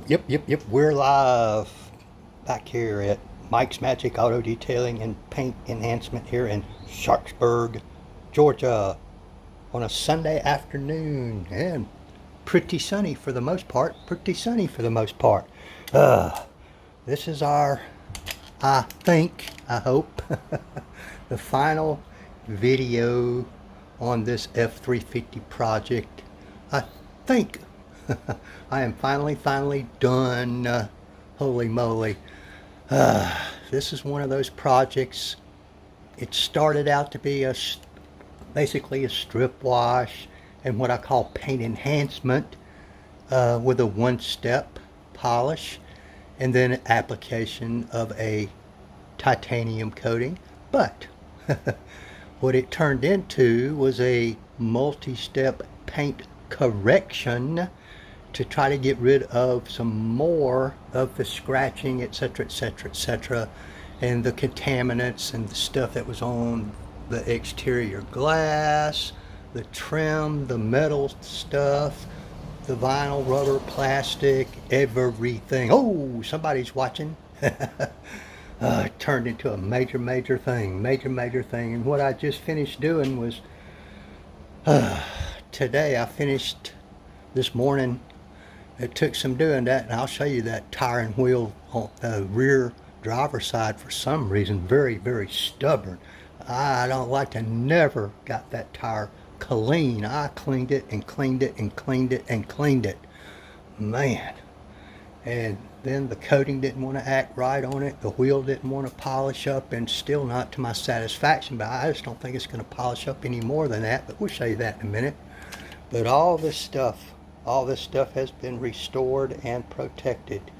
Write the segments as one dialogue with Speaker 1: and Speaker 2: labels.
Speaker 1: Yep. We're live back here at Mike's Magic Auto Detailing and Paint Enhancement here in Sharpsburg, Georgia, on a Sunday afternoon, and pretty sunny for the most part. This is our, I hope, the final video on this F350 project. I think I am finally done. Holy moly. This is one of those projects. It started out to be basically a strip wash and what I call paint enhancement with a one-step polish and then application of a titanium coating. But what it turned into was a multi-step paint correction to try to get rid of some more of the scratching, etc., and the contaminants and the stuff that was on the exterior glass, the trim, the metal stuff, the vinyl, rubber, plastic, everything. Oh, somebody's watching. It turned into a major thing. And what I just finished doing was, today I finished this morning. It took some doing that, and I'll show you that tire and wheel on the rear driver's side. For some reason, very stubborn. I don't like to never got that tire clean. I cleaned it and cleaned it. Man. And then the coating didn't want to act right on it. The wheel didn't want to polish up, and still not to my satisfaction. But I just don't think it's going to polish up any more than that. But we'll show you that in a minute. But all this stuff has been restored and protected,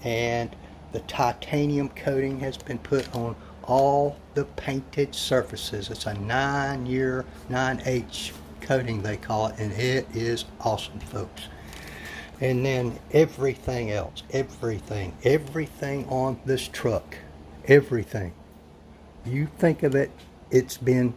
Speaker 1: and the titanium coating has been put on all the painted surfaces. It's a 9-year 9H coating, they call it, and it is awesome, folks. And then everything else, everything on this truck, everything, you think of it, it's been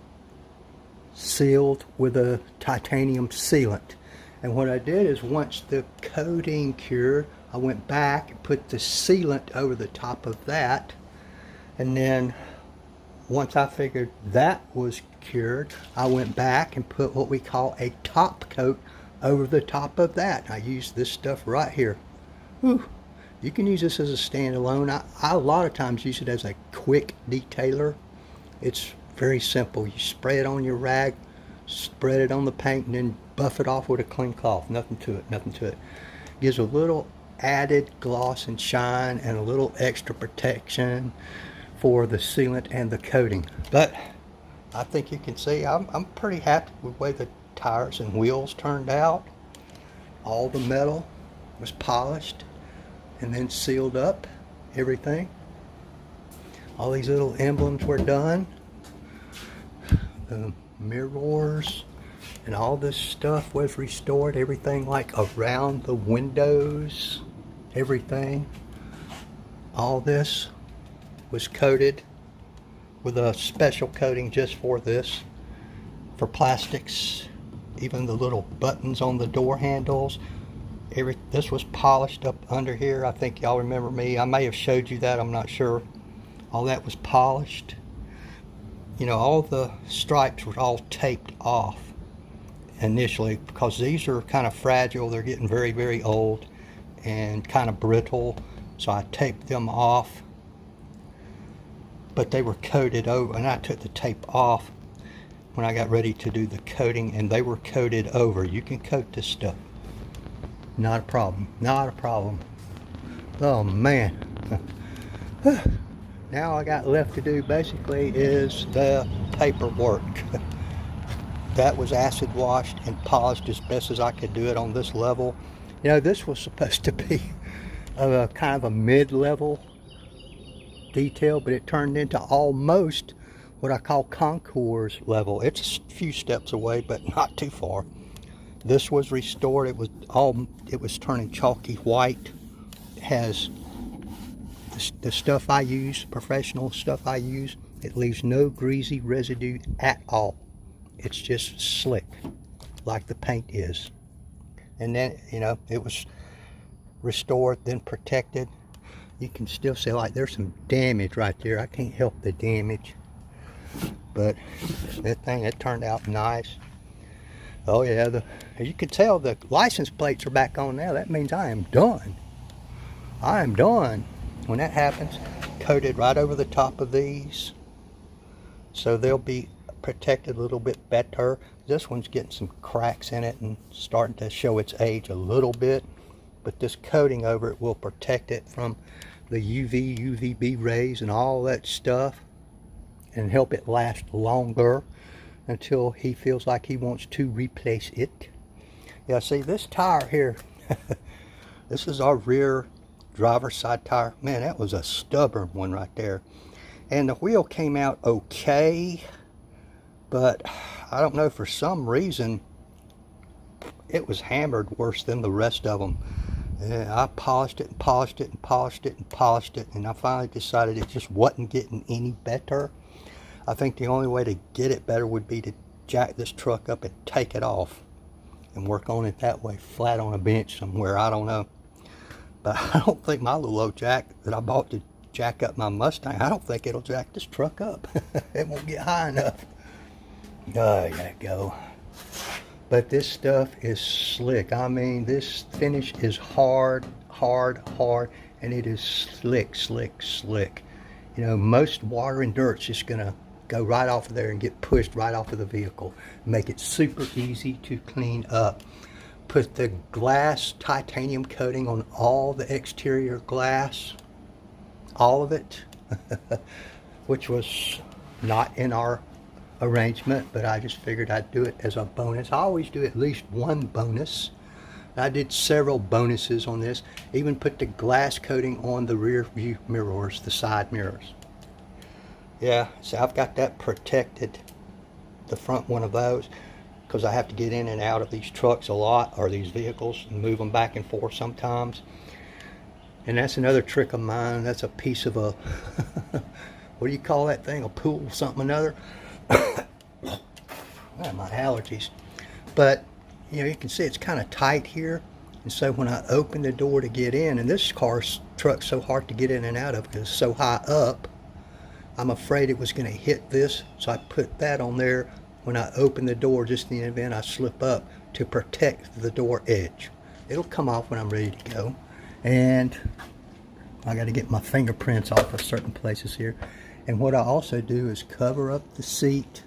Speaker 1: sealed with a titanium sealant. And what I did is, once the coating cured, I went back and put the sealant over the top of that. And then once I figured that was cured, I went back and put what we call a top coat over the top of that. I used this stuff right here. Whew. You can use this as a standalone. I a lot of times use it as a quick detailer. It's very simple. You spray it on your rag, spread it on the paint, and then buff it off with a clean cloth. Nothing to it. Gives a little added gloss and shine and a little extra protection for the sealant and the coating. But I think you can see I'm pretty happy with the way the tires and wheels turned out. All the metal was polished and then sealed up. Everything. All these little emblems were done. The mirrors and all this stuff was restored. Everything, like around the windows, everything, all this was coated with a special coating just for this, for plastics. Even the little buttons on the door handles, this was polished up under here. I think y'all remember me, I may have showed you that, I'm not sure. All that was polished. You know, all the stripes were all taped off initially, because these are kind of fragile. They're getting very old and kind of brittle, so I taped them off. But they were coated over, and I took the tape off when I got ready to do the coating, and they were coated over. You can coat this stuff, not a problem. Oh man. Now all I got left to do basically is the paperwork. That was acid washed and polished as best as I could do it on this level. You know, this was supposed to be a kind of a mid-level detail, but it turned into almost what I call concours level. It's a few steps away, but not too far. This was restored. It was turning chalky white. It has the stuff I use, professional stuff I use, it leaves no greasy residue at all. It's just slick, like the paint is. And then, you know, it was restored, then protected. You can still see like there's some damage right there. I can't help the damage, but that thing, it turned out nice. Oh yeah, as you can tell, the license plates are back on now. That means I am done. I am done. When that happens, coated right over the top of these, so they'll be protected a little bit better. This one's getting some cracks in it and starting to show its age a little bit, but this coating over it will protect it from the UVB rays and all that stuff, and help it last longer until he feels like he wants to replace it. Yeah, see this tire here, this is our rear driver's side tire. Man, that was a stubborn one right there. And the wheel came out okay, but I don't know, for some reason it was hammered worse than the rest of them. And I polished it and polished it and polished it and polished it, and I finally decided it just wasn't getting any better. I think the only way to get it better would be to jack this truck up and take it off and work on it that way, flat on a bench somewhere. I don't know. But I don't think my little old jack that I bought to jack up my Mustang, I don't think it'll jack this truck up. It won't get high enough. Oh, there you go. But this stuff is slick. I mean, this finish is hard, and it is slick, slick, slick. You know, most water and dirt's just gonna go right off of there and get pushed right off of the vehicle. Make it super easy to clean up. Put the glass titanium coating on all the exterior glass, all of it, which was not in our arrangement, but I just figured I'd do it as a bonus. I always do at least one bonus. I did several bonuses on this. Even put the glass coating on the rear view mirrors, the side mirrors. Yeah, so I've got that protected, the front one of those, because I have to get in and out of these trucks a lot, or these vehicles, and move them back and forth sometimes. And that's another trick of mine. That's a piece of a, what do you call that thing? A pool, something another. My allergies. But, you know, you can see it's kind of tight here. And so when I open the door to get in, and this truck's so hard to get in and out of because it's so high up, I'm afraid it was going to hit this, so I put that on there when I open the door, just in the event I slip up, to protect the door edge. It'll come off when I'm ready to go. And I got to get my fingerprints off of certain places here. And what I also do is cover up the seat,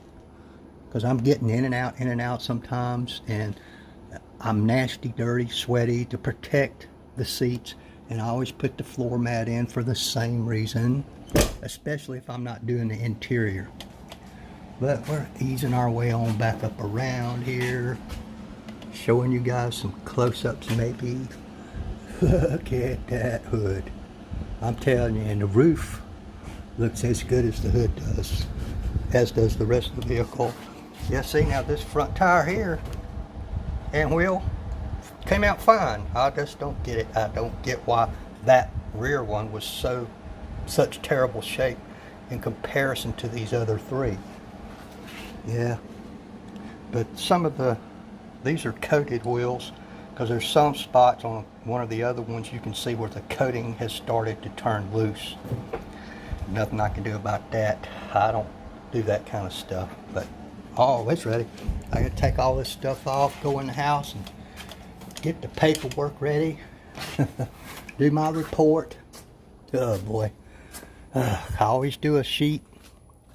Speaker 1: because I'm getting in and out sometimes, and I'm nasty, dirty, sweaty, to protect the seats. And I always put the floor mat in for the same reason, especially if I'm not doing the interior. But we're easing our way on back up around here, showing you guys some close-ups maybe. Look at that hood. I'm telling you, and the roof looks as good as the hood does, as does the rest of the vehicle. Yeah, see, now this front tire here and wheel came out fine. I just don't get it. I don't get why that rear one was such terrible shape in comparison to these other three. Yeah, but some of these are coated wheels, because there's some spots on one of the other ones you can see where the coating has started to turn loose. Nothing I can do about that. I don't do that kind of stuff. But oh, it's ready. I gotta take all this stuff off, go in the house and get the paperwork ready. Do my report. Oh boy. I always do a sheet,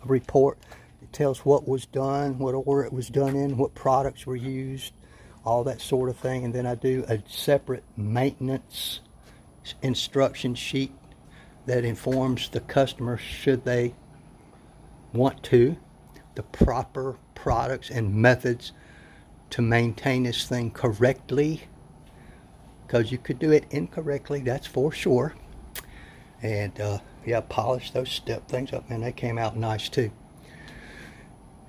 Speaker 1: a report. It tells what was done, what order it was done in, what products were used, all that sort of thing. And then I do a separate maintenance instruction sheet that informs the customer, should they want to, the proper products and methods to maintain this thing correctly, because you could do it incorrectly, that's for sure. And yeah, polish those step things up, and they came out nice too.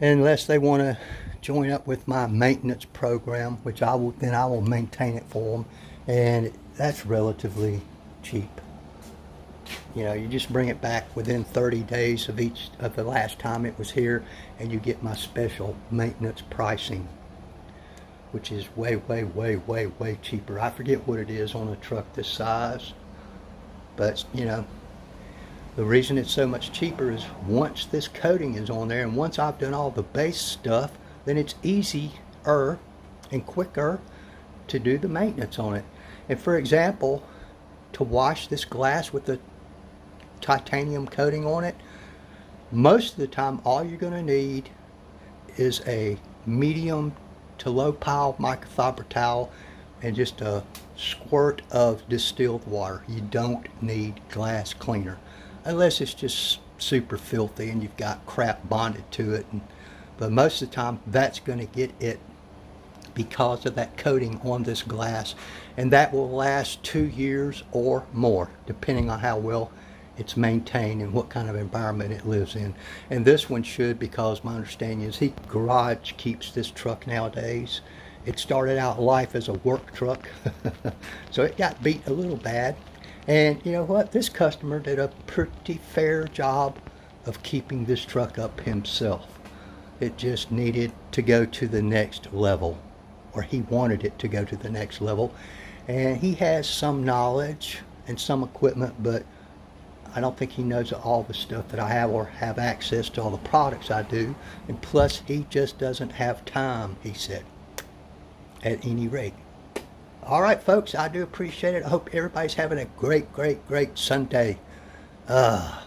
Speaker 1: Unless they want to join up with my maintenance program, which I will maintain it for them, and that's relatively cheap. You know, you just bring it back within 30 days of the last time it was here, and you get my special maintenance pricing, which is way, way, way, way, way cheaper. I forget what it is on a truck this size, but you know, the reason it's so much cheaper is once this coating is on there and once I've done all the base stuff, then it's easier and quicker to do the maintenance on it. And for example, to wash this glass with the titanium coating on it, most of the time all you're going to need is a medium to low pile microfiber towel and just a squirt of distilled water. You don't need glass cleaner unless it's just super filthy and you've got crap bonded to it. But most of the time that's going to get it because of that coating on this glass, and that will last 2 years or more depending on how well it's maintained and what kind of environment it lives in. And this one should, because my understanding is garage keeps this truck nowadays. It started out life as a work truck so it got beat a little bad, and you know what, this customer did a pretty fair job of keeping this truck up himself. It just needed to go to the next level, or he wanted it to go to the next level, and he has some knowledge and some equipment, but I don't think he knows all the stuff that I have or have access to all the products I do. And plus he just doesn't have time, he said, at any rate. All right, folks, I do appreciate it. I hope everybody's having a great, great, great Sunday. Well,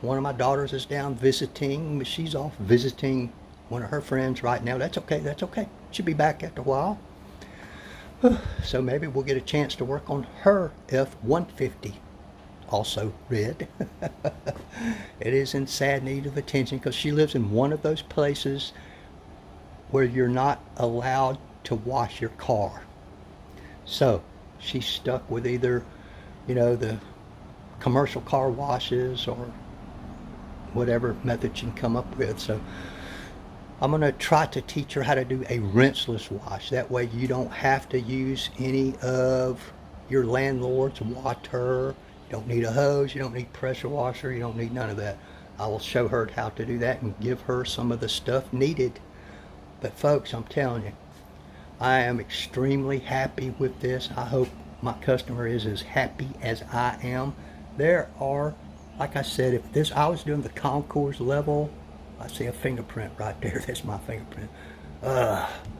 Speaker 1: one of my daughters is down visiting. She's off visiting one of her friends right now. That's okay. That's okay. She'll be back after a while. So maybe we'll get a chance to work on her F-150. Also red. It is in sad need of attention because she lives in one of those places where you're not allowed to wash your car. So she's stuck with either, you know, the commercial car washes or whatever method she can come up with. So I'm going to try to teach her how to do a rinseless wash. That way you don't have to use any of your landlord's water. You don't need a hose, you don't need pressure washer, you don't need none of that. I will show her how to do that and give her some of the stuff needed. But folks, I'm telling you, I am extremely happy with this. I hope my customer is as happy as I am. There are, like I said, if I was doing the concours level, I see a fingerprint right there. That's my fingerprint.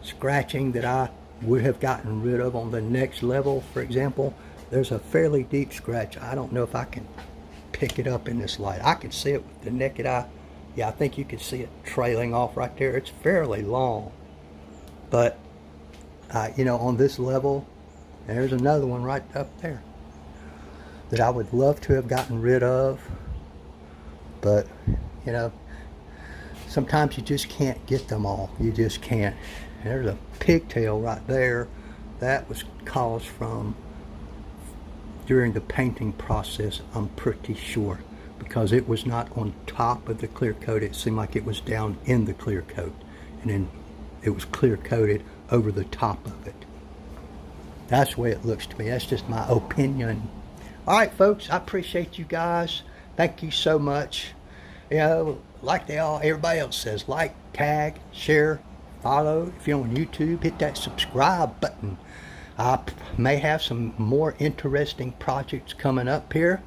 Speaker 1: Scratching that I would have gotten rid of on the next level, for example. There's a fairly deep scratch. I don't know if I can pick it up in this light. I can see it with the naked eye. Yeah, I think you can see it trailing off right there. It's fairly long. But, you know, on this level, there's another one right up there that I would love to have gotten rid of. But, you know, sometimes you just can't get them all. You just can't. And there's a pigtail right there. That was caused from during the painting process, I'm pretty sure, because it was not on top of the clear coat. It seemed like it was down in the clear coat, and then it was clear coated over the top of it. That's the way it looks to me. That's just my opinion. All right, folks, I appreciate you guys. Thank you so much. You know, like everybody else says, like, tag, share, follow. If you're on YouTube, hit that subscribe button. I may have some more interesting projects coming up here.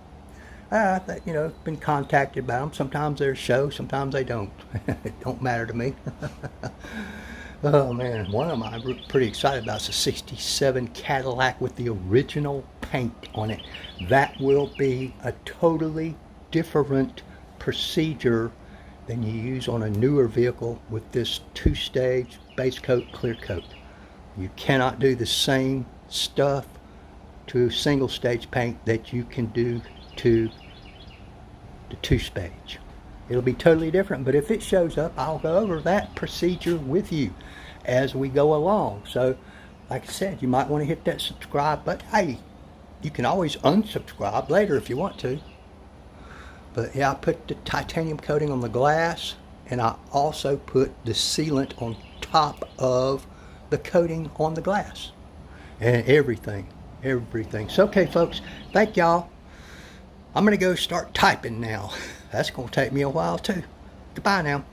Speaker 1: You know, been contacted about them. Sometimes there's shows, sometimes they don't. It don't matter to me. Oh man, one of them I'm pretty excited about is a '67 Cadillac with the original paint on it. That will be a totally different procedure than you use on a newer vehicle with this two-stage base coat, clear coat. You cannot do the same stuff to single stage paint that you can do to the two-stage. It'll be totally different, but if it shows up, I'll go over that procedure with you as we go along. So, like I said, you might want to hit that subscribe button. Hey, you can always unsubscribe later if you want to. But yeah, I put the titanium coating on the glass, and I also put the sealant on top of the coating on the glass. And everything. So, okay, folks, thank y'all. I'm going to go start typing now. That's going to take me a while, too. Goodbye now.